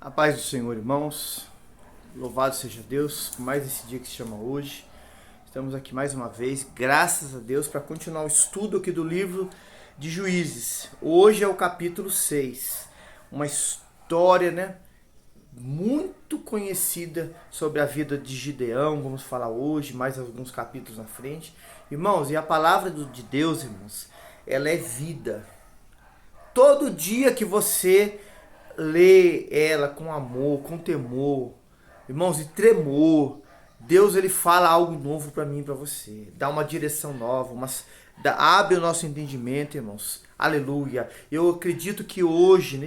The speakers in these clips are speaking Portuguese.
A paz do Senhor, irmãos. Louvado seja Deus por mais esse dia que se chama hoje. Estamos aqui mais uma vez, graças a Deus, para continuar o estudo aqui do livro de Juízes. Hoje é o capítulo 6. Uma história, muito conhecida sobre a vida de Gideão. Vamos falar hoje, mais alguns capítulos na frente. Irmãos, e a palavra de Deus, irmãos, ela é vida. Todo dia que você lê ela com amor, com temor, irmãos, e tremor, Deus ele fala algo novo para mim e para você, dá uma direção nova, abre o nosso entendimento, irmãos. Aleluia. Eu acredito que hoje,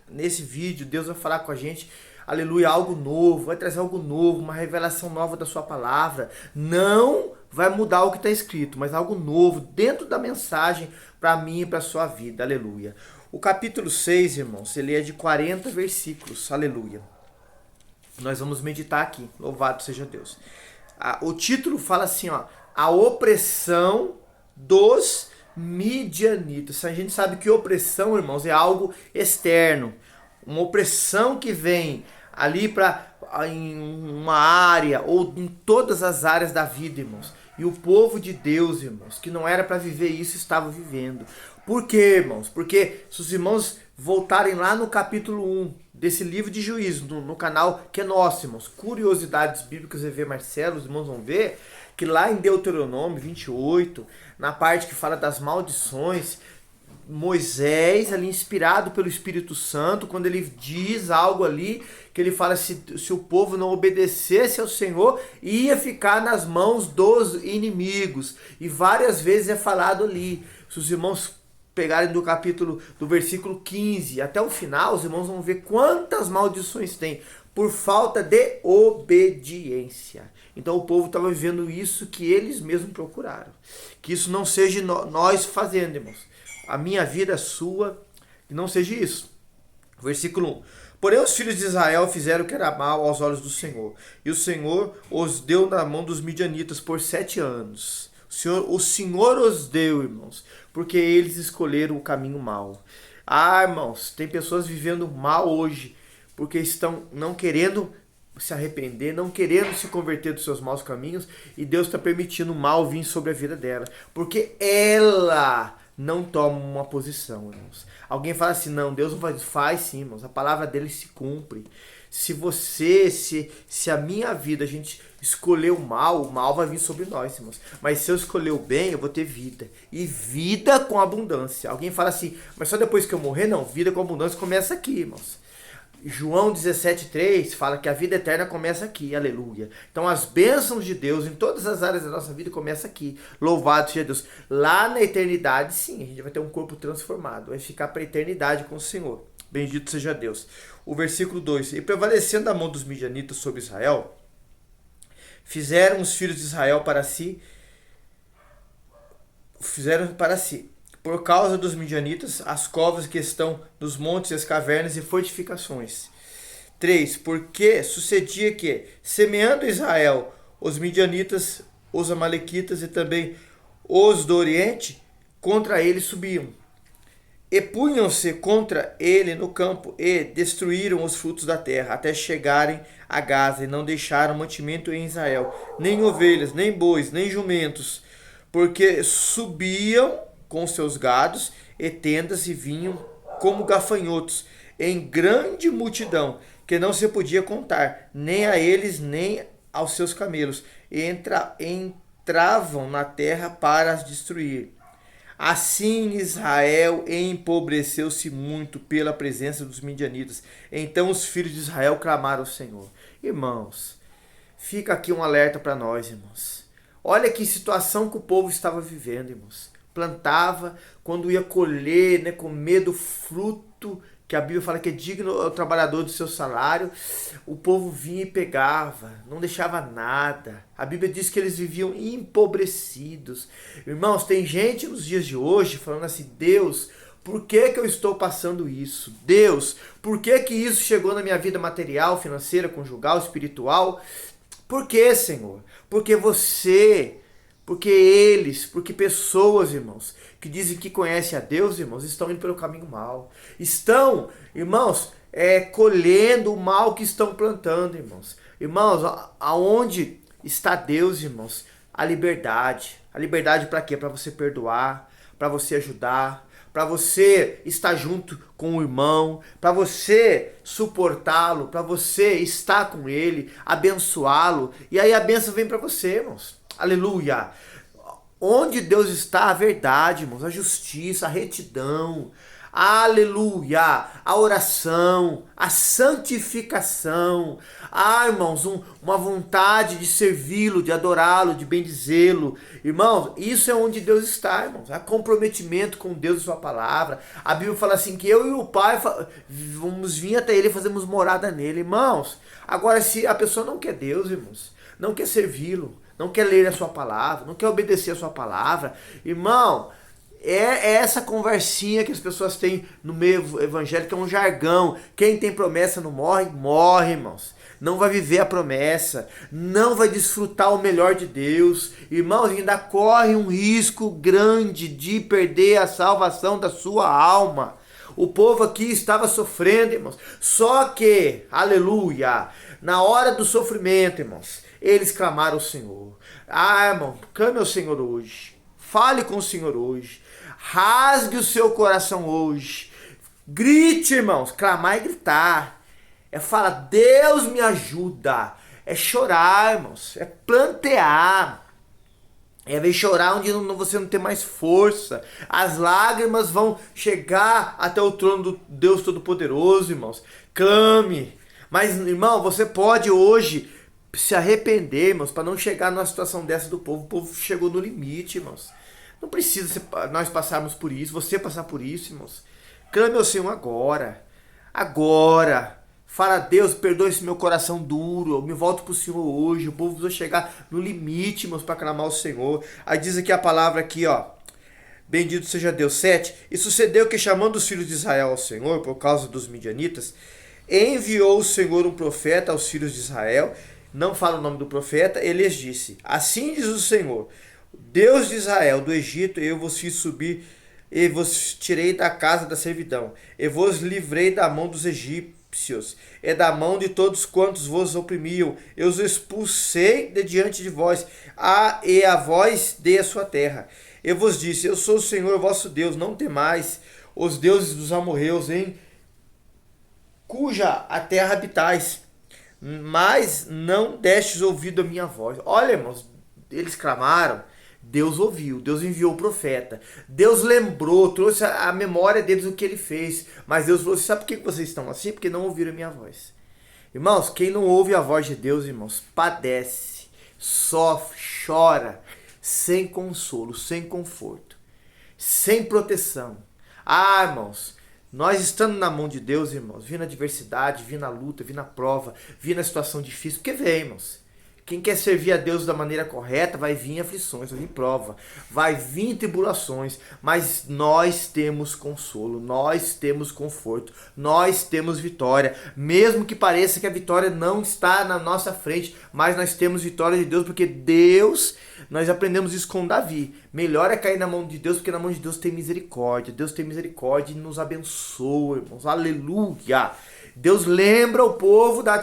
nesse vídeo, Deus vai falar com a gente, aleluia, algo novo, vai trazer algo novo, uma revelação nova da sua palavra. Não vai mudar o que está escrito, mas algo novo dentro da mensagem para mim e para a sua vida. Aleluia. O capítulo 6, irmãos, ele é de 40 versículos. Aleluia. Nós vamos meditar aqui. Louvado seja Deus. O título fala assim, ó, a opressão dos midianitas. A gente sabe que opressão, irmãos, é algo externo. Uma opressão que vem ali em uma área ou em todas as áreas da vida, irmãos. E o povo de Deus, irmãos, que não era para viver isso, estava vivendo. Por quê, irmãos? Porque se os irmãos voltarem lá no capítulo 1 desse livro de Juízes, no canal que é nosso, irmãos, Curiosidades Bíblicas EV Marcelo, os irmãos vão ver que lá em Deuteronômio 28, na parte que fala das maldições, Moisés, ali inspirado pelo Espírito Santo, quando ele diz algo ali, que ele fala se o povo não obedecesse ao Senhor, ia ficar nas mãos dos inimigos. E várias vezes é falado ali. Se os irmãos pegarem do versículo 15 até o final, os irmãos vão ver quantas maldições tem por falta de obediência. Então o povo estava vivendo isso que eles mesmos procuraram. Que isso não seja nós fazendo, irmãos. A minha vida, a sua, que não seja isso. Versículo 1. Porém os filhos de Israel fizeram o que era mal aos olhos do Senhor. E o Senhor os deu na mão dos midianitas por 7 anos. O Senhor os deu, irmãos, porque eles escolheram o caminho mau. Irmãos, tem pessoas vivendo mal hoje, porque estão não querendo se arrepender, não querendo se converter dos seus maus caminhos, e Deus está permitindo o mal vir sobre a vida dela, porque ela não toma uma posição, irmãos. Alguém fala assim, não, Deus não faz sim, irmãos, a palavra dele se cumpre. Se a minha vida, a gente escolher o mal vai vir sobre nós, irmãos. Mas se eu escolher o bem, eu vou ter vida. E vida com abundância. Alguém fala assim, mas só depois que eu morrer? Não, vida com abundância começa aqui, irmãos. João 17,3 fala que a vida eterna começa aqui, aleluia. Então as bênçãos de Deus em todas as áreas da nossa vida começam aqui. Louvado seja Deus. Lá na eternidade, sim, a gente vai ter um corpo transformado. Vai ficar para a eternidade com o Senhor. Bendito seja Deus. O versículo 2. E prevalecendo a mão dos midianitas sobre Israel, fizeram os filhos de Israel para si, por causa dos midianitas, as covas que estão nos montes, as cavernas e fortificações. 3. Porque sucedia que, semeando Israel, os midianitas, os amalequitas e também os do Oriente, contra ele subiam. E punham-se contra ele no campo e destruíram os frutos da terra, até chegarem a Gaza, e não deixaram mantimento em Israel, nem ovelhas, nem bois, nem jumentos, porque subiam com seus gados e tendas e vinham como gafanhotos, em grande multidão, que não se podia contar, nem a eles, nem aos seus camelos, e entravam na terra para as destruir. Assim Israel empobreceu-se muito pela presença dos midianitas. Então os filhos de Israel clamaram ao Senhor. Irmãos, fica aqui um alerta para nós, irmãos. Olha que situação que o povo estava vivendo, irmãos. Plantava, quando ia colher, comer do fruto, que a Bíblia fala que é digno o trabalhador do seu salário, o povo vinha e pegava, não deixava nada. A Bíblia diz que eles viviam empobrecidos. Irmãos, tem gente nos dias de hoje falando assim, Deus, por que eu estou passando isso? Deus, por que isso chegou na minha vida material, financeira, conjugal, espiritual? Por que, Senhor? Porque pessoas, irmãos, que dizem que conhecem a Deus, irmãos, estão indo pelo caminho mau. Estão, irmãos, colhendo o mal que estão plantando, irmãos. Irmãos, aonde está Deus, irmãos? A liberdade. A liberdade para quê? Para você perdoar, para você ajudar, para você estar junto com o irmão, para você suportá-lo, para você estar com ele, abençoá-lo. E aí a bênção vem para você, irmãos. Aleluia. Onde Deus está, a verdade, irmãos, a justiça, a retidão, aleluia, a oração, a santificação, irmãos, uma vontade de servi-lo, de adorá-lo, de bendizê-lo. Irmãos, isso é onde Deus está, irmãos, é comprometimento com Deus e sua palavra. A Bíblia fala assim que eu e o Pai vamos vir até ele e fazemos morada nele, irmãos. Agora, se a pessoa não quer Deus, irmãos, não quer servi-lo, não quer ler a sua palavra, não quer obedecer a sua palavra, irmão, é essa conversinha que as pessoas têm no meio evangélico, é um jargão. Quem tem promessa não morre, morre, irmãos. Não vai viver a promessa, não vai desfrutar o melhor de Deus. Irmãos, ainda corre um risco grande de perder a salvação da sua alma. O povo aqui estava sofrendo, irmãos. Só que, aleluia, na hora do sofrimento, irmãos, eles clamaram ao Senhor. Irmão, clame ao Senhor hoje. Fale com o Senhor hoje. Rasgue o seu coração hoje. Grite, irmãos. Clamar é gritar. É falar, Deus me ajuda. É chorar, irmãos. É plantear. É ver chorar onde você não tem mais força. As lágrimas vão chegar até o trono do Deus Todo-Poderoso, irmãos. Clame. Mas, irmão, você pode hoje se arrepender, irmãos, para não chegar numa situação dessa do povo. O povo chegou no limite, irmãos. Não precisa nós passarmos por isso, você passar por isso, irmãos. Clame ao Senhor agora. Agora. Fala, Deus, perdoa esse meu coração duro. Eu me volto para o Senhor hoje. O povo precisa chegar no limite, irmãos, para clamar ao Senhor. Aí diz aqui a palavra aqui, ó. Bendito seja Deus. 7. E sucedeu que, chamando os filhos de Israel ao Senhor, por causa dos midianitas, enviou o Senhor um profeta aos filhos de Israel. Não fala o nome do profeta. Ele lhes disse, assim diz o Senhor, Deus de Israel, do Egito, eu vos fiz subir e vos tirei da casa da servidão, e vos livrei da mão dos egípcios, e da mão de todos quantos vos oprimiam. Eu os expulsei de diante de vós, e a vós dei a sua terra. Eu vos disse, eu sou o Senhor vosso Deus, não temais os deuses dos amorreus, em cuja a terra habitais, mas não destes ouvido a minha voz. Olha, irmãos, eles clamaram, Deus ouviu, Deus enviou o profeta, Deus lembrou, trouxe a memória deles o que ele fez, mas Deus falou, sabe por que vocês estão assim? Porque não ouviram a minha voz. Irmãos, quem não ouve a voz de Deus, irmãos, padece, sofre, chora, sem consolo, sem conforto, sem proteção. Irmãos, nós estando na mão de Deus, irmãos, vindo a adversidade, vindo a luta, vindo a prova, vindo a situação difícil, porque vem, irmãos. Quem quer servir a Deus da maneira correta, vai vir aflições, vai vir prova, vai vir tribulações, mas nós temos consolo, nós temos conforto, nós temos vitória, mesmo que pareça que a vitória não está na nossa frente, mas nós temos vitória de Deus, porque Deus, nós aprendemos isso com Davi, melhor é cair na mão de Deus, porque na mão de Deus tem misericórdia e nos abençoa, irmãos, aleluia. Deus lembra o povo da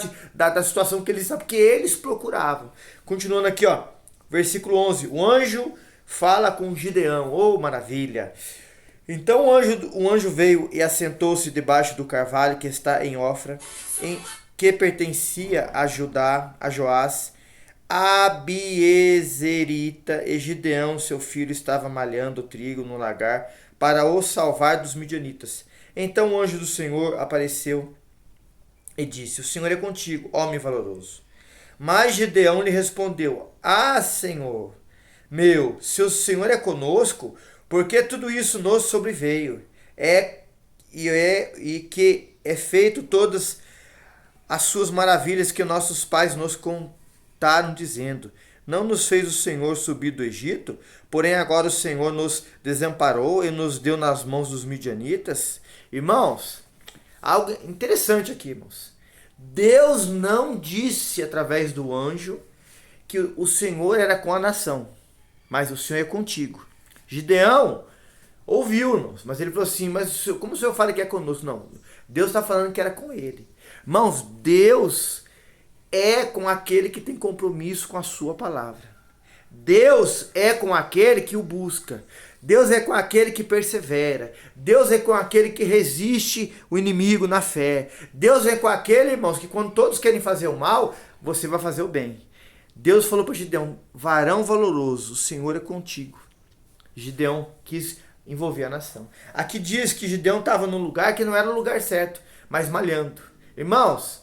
situação que eles estavam, porque eles procuravam. Continuando aqui, ó, versículo 11. O anjo fala com Gideão. Oh, maravilha! Então o anjo veio e assentou-se debaixo do carvalho que está em Ofra, que pertencia a Judá, a Joás, a Abiezerita, e Gideão, seu filho, estava malhando trigo no lagar para o salvar dos midianitas. Então o anjo do Senhor apareceu e disse, o Senhor é contigo, homem valoroso. Mas Gideão lhe respondeu, Senhor meu, se o Senhor é conosco, por que tudo isso nos sobreveio? E que é feito todas as suas maravilhas que nossos pais nos contaram, dizendo, não nos fez o Senhor subir do Egito? Porém agora o Senhor nos desamparou e nos deu nas mãos dos midianitas? Irmãos, algo interessante aqui, irmãos. Deus não disse através do anjo que o Senhor era com a nação, mas o Senhor é contigo. Gideão ouviu, irmãos, mas ele falou assim, mas como o Senhor fala que é conosco? Não, Deus está falando que era com ele. Irmãos, Deus é com aquele que tem compromisso com a sua palavra. Deus é com aquele que o busca. Deus é com aquele que persevera. Deus é com aquele que resiste o inimigo na fé. Deus é com aquele, irmãos, que quando todos querem fazer o mal, você vai fazer o bem. Deus falou para Gideão: varão valoroso, o Senhor é contigo. Gideão quis envolver a nação. Aqui diz que Gideão estava num lugar que não era o lugar certo, mas malhando. Irmãos,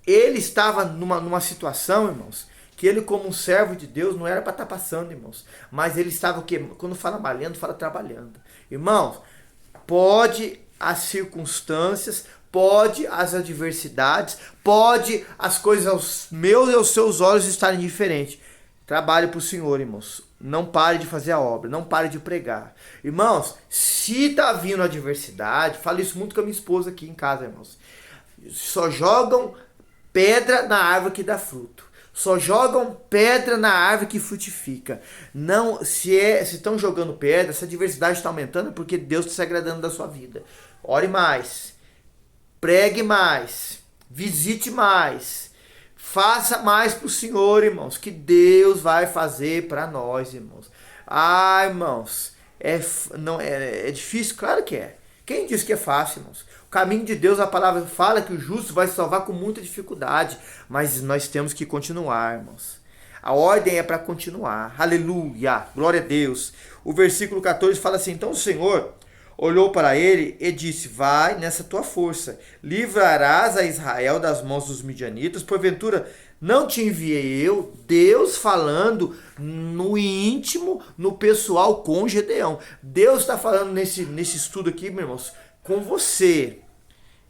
ele estava numa situação, irmãos, que ele, como um servo de Deus, não era para estar passando, irmãos. Mas ele estava o quê? Quando fala malhando, fala trabalhando. Irmãos, pode as circunstâncias, pode as adversidades, pode as coisas aos meus e aos seus olhos estarem diferentes. Trabalhe para o Senhor, irmãos. Não pare de fazer a obra, não pare de pregar. Irmãos, se está vindo adversidade, falo isso muito com a minha esposa aqui em casa, irmãos. Só jogam pedra na árvore que dá fruto. Só jogam pedra na árvore que frutifica. Não, se estão jogando pedra, se a adversidade está aumentando, é porque Deus está se agradando da sua vida. Ore mais, pregue mais, visite mais, faça mais para o Senhor, irmãos, que Deus vai fazer para nós, irmãos. Ah, irmãos, é difícil? Claro que é. Quem disse que é fácil, irmãos? O caminho de Deus, a palavra fala que o justo vai se salvar com muita dificuldade, mas nós temos que continuar, irmãos. A ordem é para continuar. Aleluia, glória a Deus. O versículo 14 fala assim: então o Senhor olhou para ele e disse: vai nessa tua força, livrarás a Israel das mãos dos midianitas, porventura não te enviei eu? Deus falando no íntimo, no pessoal com Gedeão. Deus está falando nesse estudo aqui, meus irmãos, com você.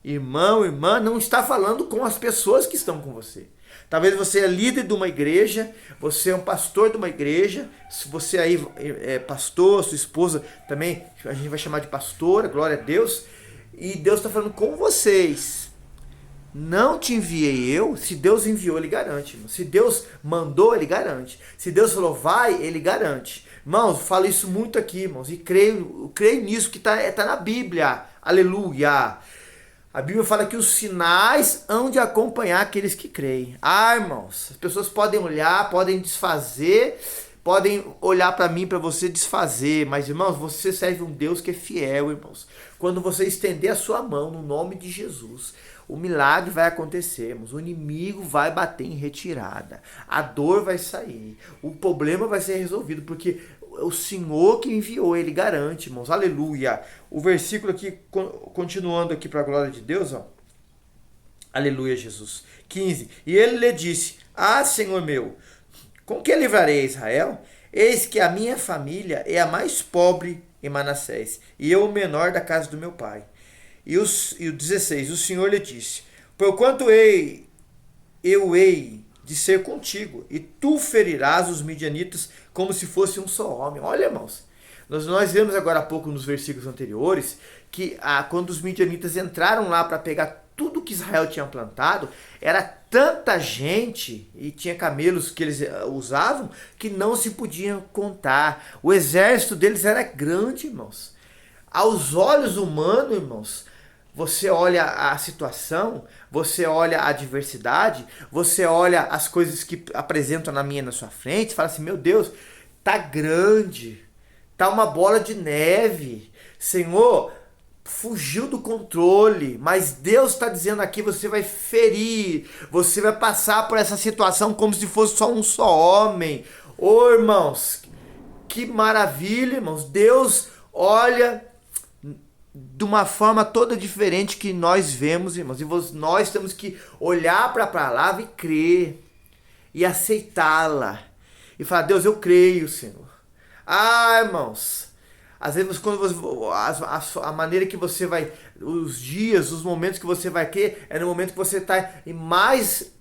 Irmão, irmã, não está falando com as pessoas que estão com você. Talvez você é líder de uma igreja, você é um pastor de uma igreja, se você aí é pastor, sua esposa também, a gente vai chamar de pastora, glória a Deus, e Deus está falando com vocês. Não te enviei eu, se Deus enviou, ele garante. Irmão. Se Deus mandou, ele garante. Se Deus falou vai, ele garante. Irmãos, falo isso muito aqui, irmãos, e creio nisso que está na Bíblia. Aleluia! A Bíblia fala que os sinais hão de acompanhar aqueles que creem. Ah, irmãos, as pessoas podem olhar, podem desfazer, podem olhar para mim, para você desfazer, mas, irmãos, você serve um Deus que é fiel, irmãos. Quando você estender a sua mão no nome de Jesus, o milagre vai acontecer, irmãos. O inimigo vai bater em retirada. A dor vai sair. O problema vai ser resolvido, porque o Senhor que enviou, ele garante, irmãos. Aleluia. O versículo aqui, continuando aqui para a glória de Deus, ó. Aleluia, Jesus. 15. E ele lhe disse: ah, Senhor meu, com que livrarei Israel? Eis que a minha família é a mais pobre em Manassés, e eu o menor da casa do meu pai. E o 16, o Senhor lhe disse: porquanto eu hei de ser contigo, e tu ferirás os midianitas como se fosse um só homem. Olha, irmãos, nós vemos agora há pouco nos versículos anteriores, que quando os midianitas entraram lá para pegar tudo que Israel tinha plantado, era tanta gente, e tinha camelos que eles usavam, que não se podiam contar. O exército deles era grande, irmãos. Aos olhos humanos, irmãos, você olha a situação, você olha a adversidade, você olha as coisas que apresentam na minha e na sua frente, fala assim: meu Deus, tá grande, tá uma bola de neve, Senhor, fugiu do controle, mas Deus está dizendo aqui: você vai ferir, você vai passar por essa situação como se fosse só um só homem. Ô, irmãos, que maravilha, irmãos, Deus olha de uma forma toda diferente que nós vemos, irmãos. E nós temos que olhar para a palavra e crer. E aceitá-la. E falar: Deus, eu creio, Senhor. Ah, irmãos. Às vezes, quando a maneira que você vai... Os dias, os momentos que você vai crer, é no momento que você está mais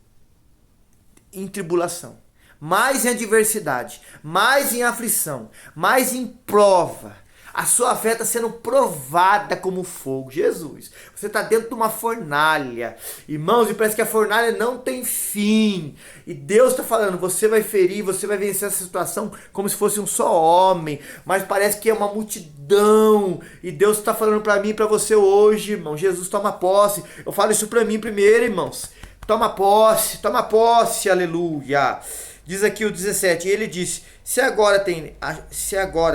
em tribulação. Mais em adversidade. Mais em aflição. Mais em prova. A sua fé está sendo provada como fogo. Jesus, você está dentro de uma fornalha. Irmãos, e parece que a fornalha não tem fim. E Deus está falando, você vai ferir, você vai vencer essa situação como se fosse um só homem. Mas parece que é uma multidão. E Deus está falando para mim e para você hoje, irmão. Jesus, toma posse. Eu falo isso para mim primeiro, irmãos. Toma posse, aleluia. Diz aqui o 17, e ele disse, se agora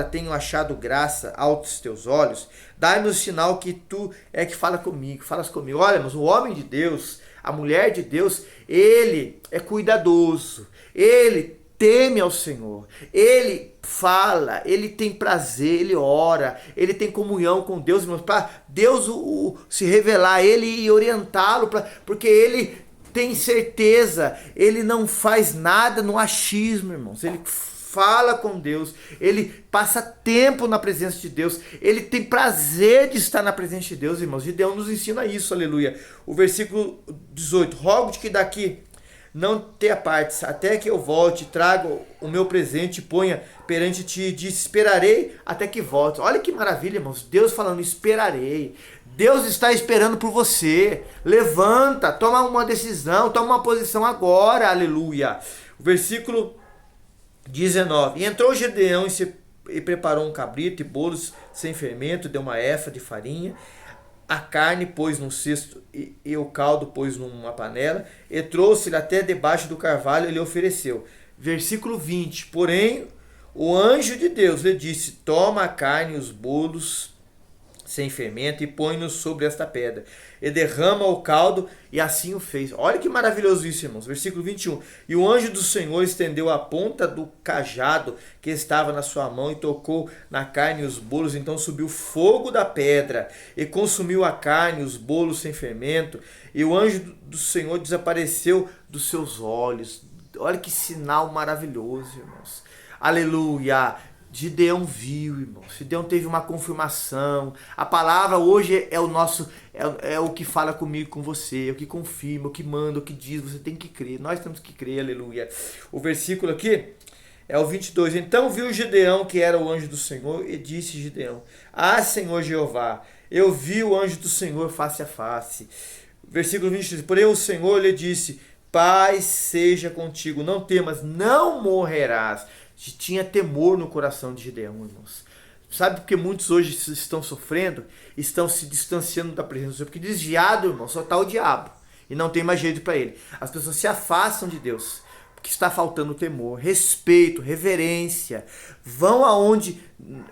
tenho achado graça aos teus olhos, dai-me o sinal que tu é que falas comigo. Olha, mas o homem de Deus, a mulher de Deus, ele é cuidadoso, ele teme ao Senhor, ele fala, ele tem prazer, ele ora, ele tem comunhão com Deus, irmãos, para Deus se revelar a ele e orientá-lo, porque ele tem certeza, ele não faz nada no achismo, irmãos. Ele fala com Deus, ele passa tempo na presença de Deus, ele tem prazer de estar na presença de Deus, irmãos. E Deus nos ensina isso, aleluia. O versículo 18, rogo-te que daqui não te apartes, até que eu volte, traga o meu presente e ponha perante ti, disse, esperarei até que volte. Olha que maravilha, irmãos, Deus falando, esperarei. Deus está esperando por você. Levanta, toma uma decisão, toma uma posição agora, aleluia. O versículo 19. E entrou Gedeão e preparou um cabrito e bolos sem fermento, deu uma efa de farinha, a carne pôs num cesto e o caldo pôs numa panela, e trouxe-lhe até debaixo do carvalho e lhe ofereceu. Versículo 20. Porém, o anjo de Deus lhe disse, toma a carne e os bolos sem fermento e põe-nos sobre esta pedra, e derrama o caldo, e assim o fez. Olha que maravilhoso isso, irmãos. Versículo 21. E o anjo do Senhor estendeu a ponta do cajado que estava na sua mão e tocou na carne e os bolos, então subiu fogo da pedra e consumiu a carne e os bolos sem fermento, e o anjo do Senhor desapareceu dos seus olhos. Olha que sinal maravilhoso, irmãos. Aleluia. Gideão viu, irmão. Gideão teve uma confirmação. A palavra hoje é o nosso, é o que fala comigo, com você, é o que confirma, o que manda, o que diz. Você tem que crer. Nós temos que crer, aleluia. O versículo aqui é o 22. Então viu Gideão que era o anjo do Senhor e disse Gideão: Ah, Senhor Jeová, eu vi o anjo do Senhor face a face. Versículo 23. Porém o Senhor lhe disse: Paz seja contigo, não temas, não morrerás. Tinha temor no coração de Gideão, irmãos. Sabe porque muitos hoje estão sofrendo? Estão se distanciando da presença do Senhor. Porque desviado, irmão, só está o diabo. E não tem mais jeito para ele. As pessoas se afastam de Deus. Porque está faltando temor, respeito, reverência. Vão aonde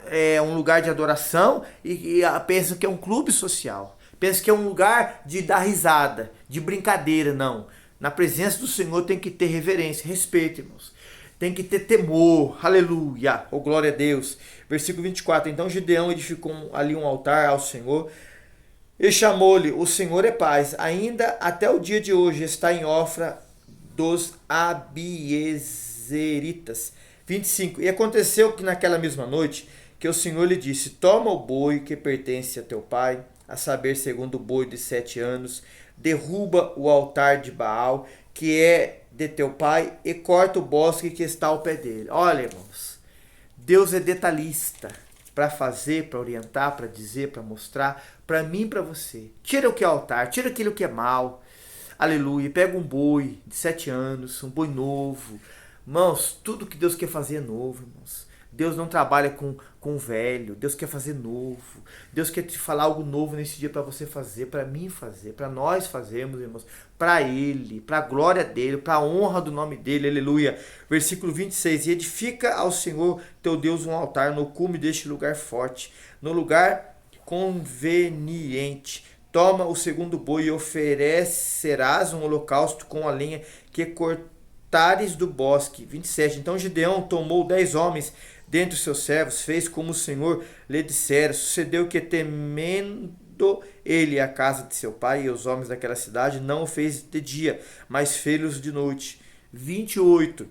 é um lugar de adoração e pensam que é um clube social. Pensam que é um lugar de dar risada, de brincadeira. Não. Na presença do Senhor tem que ter reverência, respeito, irmãos. Tem que ter temor, aleluia, oh glória a Deus. Versículo 24, então Gideão edificou ali um altar ao Senhor e chamou-lhe, o Senhor é paz, ainda até o dia de hoje está em Ofra dos Abiezeritas. 25, e aconteceu que naquela mesma noite, que o Senhor lhe disse, toma o boi que pertence a teu pai, a saber, segundo o boi de 7 anos, derruba o altar de Baal, que é de teu pai, e corta o bosque que está ao pé dele. Olha, irmãos, Deus é detalhista para fazer, para orientar, para dizer, para mostrar, para mim e para você. Tira o que é altar, tira aquilo que é mal. Aleluia. Pega um boi de 7 anos, um boi novo. Irmãos, tudo que Deus quer fazer é novo, irmãos. Deus não trabalha com velho. Deus quer fazer novo. Deus quer te falar algo novo nesse dia para você fazer, para mim fazer, para nós fazermos, irmãos. Para Ele, para a glória dEle, para a honra do nome dEle. Aleluia. Versículo 26. E edifica ao Senhor teu Deus um altar no cume deste lugar forte, no lugar conveniente. Toma o segundo boi e oferecerás um holocausto com a lenha que cortares do bosque. 27. Então Gideão tomou 10 homens dentre os seus servos, fez como o Senhor lhe dissera. Sucedeu que, temendo ele a casa de seu pai e os homens daquela cidade, não o fez de dia, mas fez-los de noite. 28.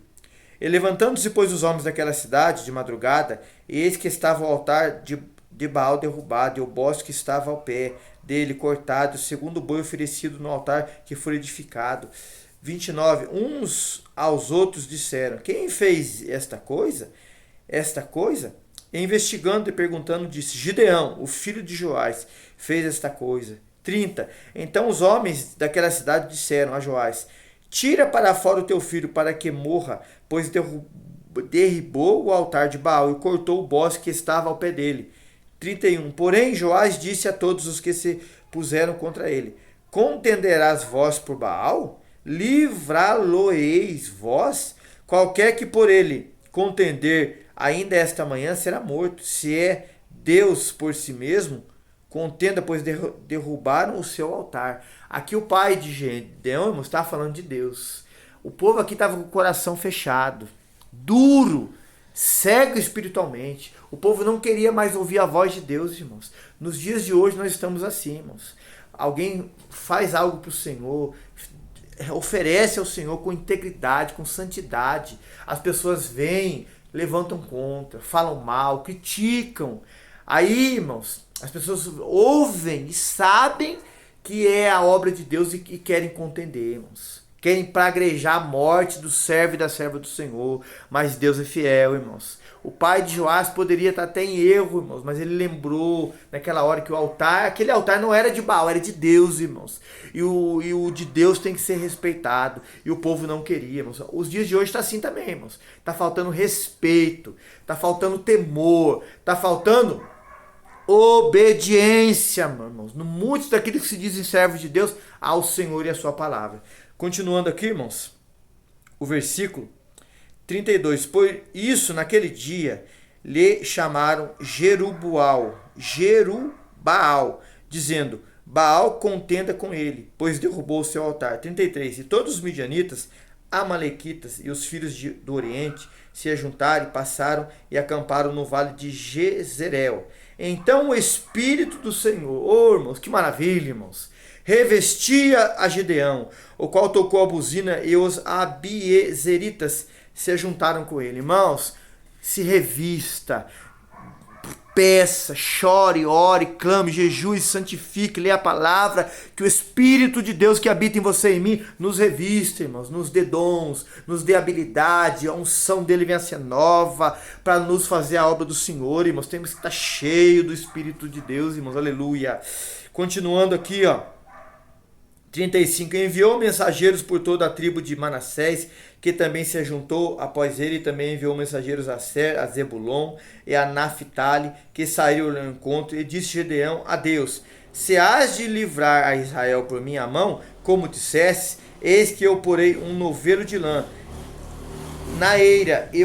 E levantando-se, pois, os homens daquela cidade de madrugada, eis que estava o altar de Baal derrubado, e o bosque estava ao pé dele cortado, o segundo boi oferecido no altar que foi edificado. 29. Uns aos outros disseram: Quem fez esta coisa? investigando e perguntando, disse: Gideão, o filho de Joás, fez esta coisa. 30. Então os homens daquela cidade disseram a Joás: tira para fora o teu filho para que morra, pois derribou o altar de Baal e cortou o bosque que estava ao pé dele. 31. Porém Joás disse a todos os que se puseram contra ele: contenderás vós por Baal? Livrá-lo-eis vós? Qualquer que por ele contender ainda esta manhã será morto. Se é Deus por si mesmo, contenda, pois derrubaram o seu altar. Aqui o pai de Gideão está falando de Deus. O povo aqui estava com o coração fechado, duro, cego espiritualmente. O povo não queria mais ouvir a voz de Deus, irmãos. Nos dias de hoje nós estamos assim, irmãos. Alguém faz algo para o Senhor, oferece ao Senhor com integridade, com santidade. As pessoas vêm, levantam contra, falam mal, criticam. Aí, irmãos, as pessoas ouvem e sabem que é a obra de Deus e querem contender, irmãos. Querem pragrejar a morte do servo e da serva do Senhor. Mas Deus é fiel, irmãos. O pai de Joás poderia estar até em erro, irmãos, mas ele lembrou naquela hora que o altar, aquele altar não era de Baal, era de Deus, irmãos. E o de Deus tem que ser respeitado. E o povo não queria, irmãos. Os dias de hoje está assim também, irmãos. Está faltando respeito, está faltando temor, está faltando obediência, irmãos. No muitos daqueles que se dizem servos de Deus, ao Senhor e a sua palavra. Continuando aqui, irmãos, o versículo 32. Por isso, naquele dia, lhe chamaram Jerubbaal, dizendo: Baal contenda com ele, pois derrubou o seu altar. 33. E todos os midianitas, amalequitas e os filhos do Oriente se ajuntaram e passaram e acamparam no vale de Jezreel. Então o Espírito do Senhor, irmãos, que maravilha, irmãos, revestia a Gideão, o qual tocou a buzina, e os abiezeritas se juntaram com ele. Irmãos, se revista, peça, chore, ore, clame, jejue, santifique, lê a palavra, que o Espírito de Deus que habita em você e em mim nos revista, irmãos, nos dê dons, nos dê habilidade, a unção dele venha a ser nova, para nos fazer a obra do Senhor, irmãos. Temos que estar cheio do Espírito de Deus, irmãos, aleluia. Continuando aqui, ó. 35. Enviou mensageiros por toda a tribo de Manassés, que também se juntou após ele, e também enviou mensageiros a Zebulon e a Naphtali, que saíram ao encontro, e disse Gideão a Deus: se hás de livrar a Israel por minha mão, como disseste, eis que eu porei um novelo de lã na eira, e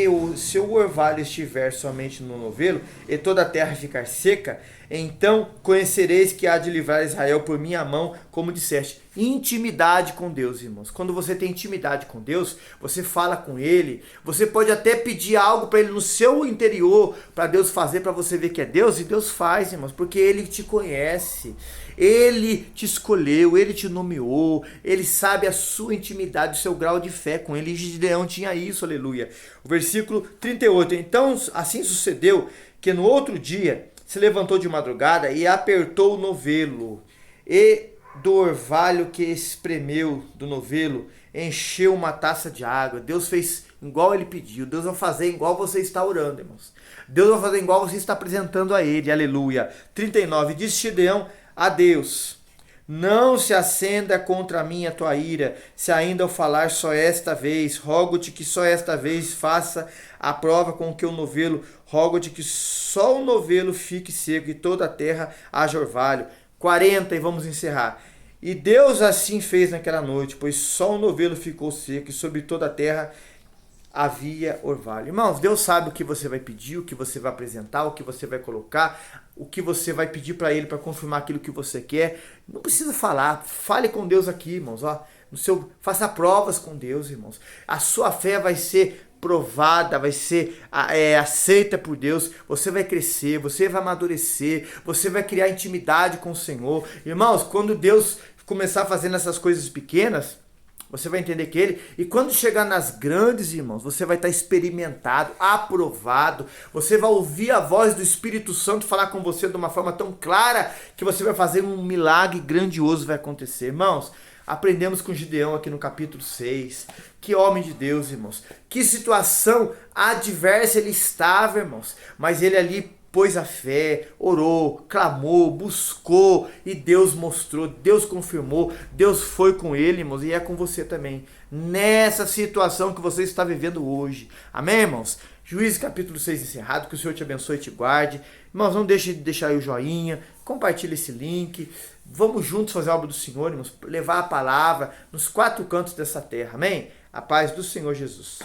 o seu orvalho estiver somente no novelo, e toda a terra ficar seca, então conhecereis que há de livrar Israel por minha mão, como disseste. Intimidade com Deus, irmãos. Quando você tem intimidade com Deus, você fala com Ele, você pode até pedir algo para Ele no seu interior, para Deus fazer, para você ver que é Deus, e Deus faz, irmãos, porque Ele te conhece, Ele te escolheu, Ele te nomeou, Ele sabe a sua intimidade, o seu grau de fé com Ele, e Gideão tinha isso, aleluia. O versículo 38, então assim sucedeu, que no outro dia se levantou de madrugada e apertou o novelo, e do orvalho que espremeu do novelo encheu uma taça de água. Deus fez igual ele pediu. Deus vai fazer igual você está orando, irmãos. Deus vai fazer igual você está apresentando a ele, aleluia. 39, disse Gideão a Deus: não se acenda contra mim a tua ira, se ainda eu falar só esta vez. Rogo-te que só esta vez faça a prova com que o novelo. Rogo-te que só o novelo fique seco e toda a terra haja orvalho. 40, e vamos encerrar. E Deus assim fez naquela noite, pois só o novelo ficou seco e sobre toda a terra havia orvalho. Irmãos, Deus sabe o que você vai pedir, o que você vai apresentar, o que você vai colocar, o que você vai pedir para Ele para confirmar aquilo que você quer. Não precisa falar, fale com Deus aqui, irmãos. Ó, faça provas com Deus, irmãos. A sua fé vai ser provada, vai ser aceita por Deus. Você vai crescer, você vai amadurecer, você vai criar intimidade com o Senhor. Irmãos, quando Deus começar fazendo essas coisas pequenas, Você vai entender que ele... E quando chegar nas grandes, irmãos, você vai estar experimentado, aprovado. Você vai ouvir a voz do Espírito Santo falar com você de uma forma tão clara que você vai fazer um milagre grandioso vai acontecer. Irmãos, aprendemos com Gideão aqui no capítulo 6. Que homem de Deus, irmãos. Que situação adversa ele estava, irmãos. Mas ele ali pôs a fé, orou, clamou, buscou e Deus mostrou, Deus confirmou, Deus foi com ele, irmãos, e é com você também, nessa situação que você está vivendo hoje. Amém, irmãos? Juízes capítulo 6 encerrado, que o Senhor te abençoe e te guarde. Irmãos, não deixe de deixar aí o joinha, compartilhe esse link, vamos juntos fazer a obra do Senhor, irmãos, levar a palavra nos 4 cantos dessa terra, amém? A paz do Senhor Jesus.